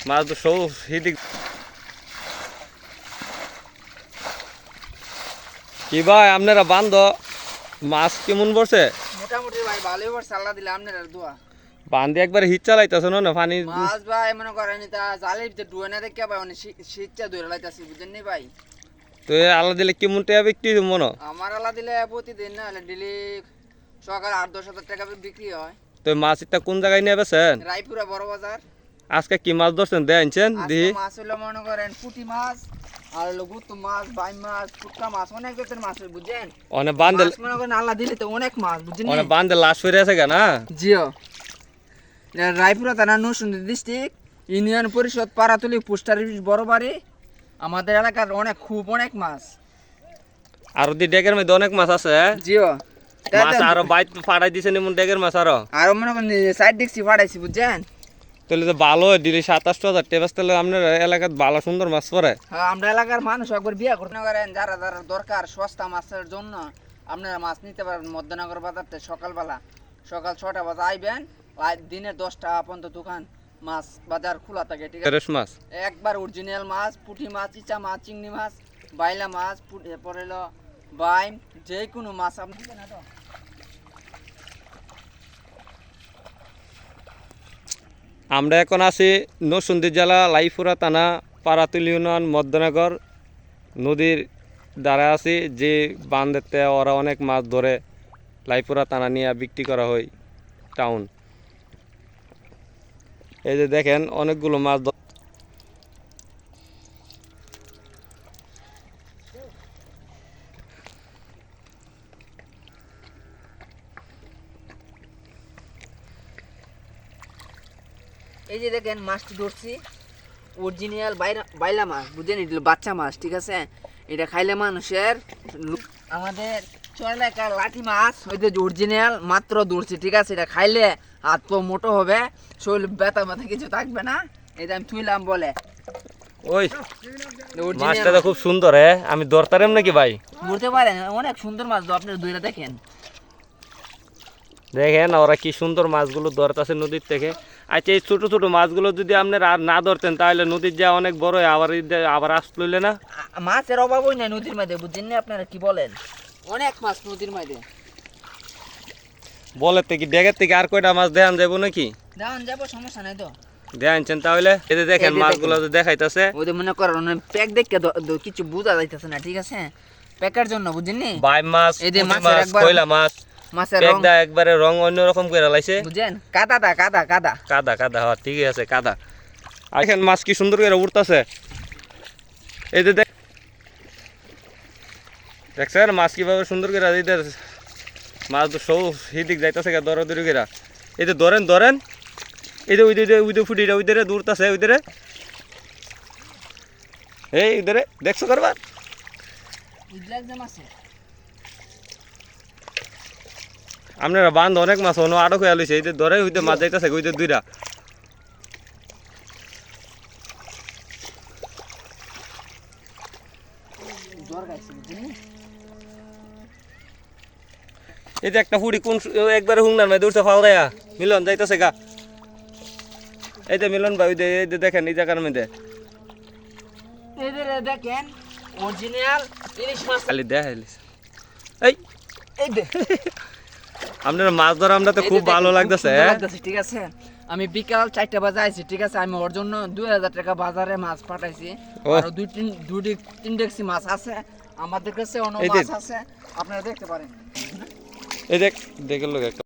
মাছ তো সৌ হিদিক কি ভাই আপনারা বান্ধ মাছ কেমন পড়ছে? মোটামুটি ভাই ভালোই পড়ছে, আল্লাহ দিলে আপনারা দোয়া। বান্ধে একবার হিট চালাইতেছ না পানি মাছ ভাই মনে করেন তা জালের ভিতরে ডুবে না দেখে ভাই অনেক শীতটা ধরে লাইতাছি, বুঝছেন নি ভাই? তো আল্লাহ দিলে কেমন টাকা বিক্রি মনে? আমার আল্লাহ দিলে প্রতিদিন না হলে ডেলি সকাল 8-10 হাজার টাকা বিক্রি হয়। তো মাছ এটা কোন জায়গায় নিয়ে বেছেন? রায়পুরা বড় বাজার। আজকে কি মাছ ধরছেন দেখাইছেন দিহি? মাছ হলো মনে করেন পুঁটি মাছ আর হলো গুত্তু মাছ, বাই মাছ, ফুটকা মাছ, অনেক জাতের মাছ বুঝছেন। অনেক বান্ধে মনে করেন আল্লাহ দিলে তো অনেক মাছ, বুঝছেন। অনেক বান্ধে লাশ ফিরে আছে কেনা? জিও রায়পুরা থানা নরসিংদী ডিস্ট্রিক্ট, ইউনিয়ন পরিষদ, পাড়াতলি, পোস্ট অফিস, বড় বাড়ি। আমাদের এলাকার অনেক মাছ। আর দি ডেকের মধ্যে অনেক মাছ আছে। জিও মাছ আরো বাইত ফাড়াই দিছেন এমন ডেকের মাছ আরো। আর মনে করেন সাইড দেখছি ফাটাইছি, বুঝছেন। তাহলে তো ভালো দিলি 27,000 টাকা। তাহলে আপনার এলাকাত ভালো সুন্দর মাছ পড়ে। হ্যাঁ, আমরা এলাকার মানুষ একবার বিয়া করতে পারেন, যারা যারা দরকার সস্তা মাছের জন্য আপনারা মাছ নিতে পারেন। মধ্যনগর বাজারতে সকালবেলা সকাল 6টা বাজে আইবেন, দিনে 10টা পর্যন্ত দোকান মাছ বাজার খোলা থাকে, ঠিক আছে। ফ্রেশ মাছ একবার অরিজিনাল মাছ, পুঁটি মাছ, ইচা মাছ, চিংড়ি মাছ, বাইলা মাছ, এরপরে হলো বাইম, যে কোনো মাছ আপনি আমরা এখন আছি নরসিংদী জেলা লাইপুরা থানা পাড়াতুলি ইউনিয়ন মধ্যনগর নদীর দ্বারা আছি। যে বান্ধেতে ওরা অনেক মাছ ধরে লাইপুরা থানা নিয়ে বিক্রি করা হয় টাউন। এই যে দেখেন অনেকগুলো মাছ এই যে দেখেন মাছটি ধরছি, অরিজিনাল বাইলা মাছ, বুঝছেন। এটা বাচ্চা মাছ, ঠিক আছে। এটা খাইলে মানুষের আমাদের চড়লেখার লাঠি মাছ হয়তো অরিজিনাল মাত্র ধরছি, ঠিক আছে। এটা খাইলে হাত পা মোটো হবে, শরীর ব্যথা ব্যথা কিছু থাকবে না। এটা আমি থুইলাম বলে। ওই মাছটা তো খুব সুন্দর। আমি ধরতাম নাকি ভাই? ধরতে পারেন, অনেক সুন্দর মাছ। আপনার দুইটা দেখেন দেখেন ওরা কি সুন্দর মাছগুলো ধরতেছে নদীর থেকে। আচ্ছা, এই ছোট ছোট মাছগুলো যদি আপনারা আর না ধরতেন তাহলে নদীর যা অনেক বড় হয়, আবার আসলে না। মাছের অভাবই নাই নদীর মধ্যে, বুঝছেন না। আপনারা কি বলেন, অনেক মাছ নদীর মধ্যে। বলের থেকে ডেগের থেকে আর কয়টা মাছ দেখান যাবো নাকি? দেখান যাবো, সমস্যা নাই তো। দেখাচ্ছেন তাহলে। এই যে দেখেন মাছগুলো দেখাইতেছে। ওদের মনে করেন প্যাক দেখে কিছু বোঝা যাইতেছে না, ঠিক আছে। প্যাকের জন্য, বুঝছেন নি। বাই মাছ, এই যে মাছ, কয়লা মাছ, মাছের রং একবারে রং অন্যরকম করে লাইছে, বুঝছেন। কাদা কাদা কাদা কাদা কাদা। হ্যাঁ, ঠিক আছে, কাদা। আর এখানে মাছ কি সুন্দর করে উঠতেছে। এই যে দেখছেন মাছ কিভাবে সুন্দর করে মাছ তো সৌ হিদিক যাইতেছে দৌড়াদৌড়ি করে। এই যে ধরেন ধরেন, এই যে ওই ফুটিটা ওইদের দূরতাছে ওইদের, এই ওইদের দেখছো করবার। আপনারা বান্ধ অনেক মাছ অন্য আটক হয়ে আলুছে। এই যে ধরে হইতে মাছ যাইতেছে ওইদের দুইটা। এই যে একটা ফুড়ি কোন একবারে হুংনার মধ্যে উঠছে ফাল দেয়া মিলন যাইতেছে গা। এই যে মিলন ভাই, এই যে দেখেন এই জায়গার মধ্যে দেখেন অরিজিনাল ইলিশ মাছ খালি দেখাইলিস। এই এই দে আপনারা মাছ ধরা আমরা তো খুব ভালো লাগতেছে, ঠিক আছে। আমি বিকাল 4টা বাজে আইছি, ঠিক আছে। আমি ওর জন্য 2000 টাকা বাজারে মাছ পাঠাইছি। আর তিন ডেক্সি মাছ আছে আমাদের কাছে, অন্য মাছ আছে, আপনারা দেখতে পারেন। এই দেখেন লোক একটা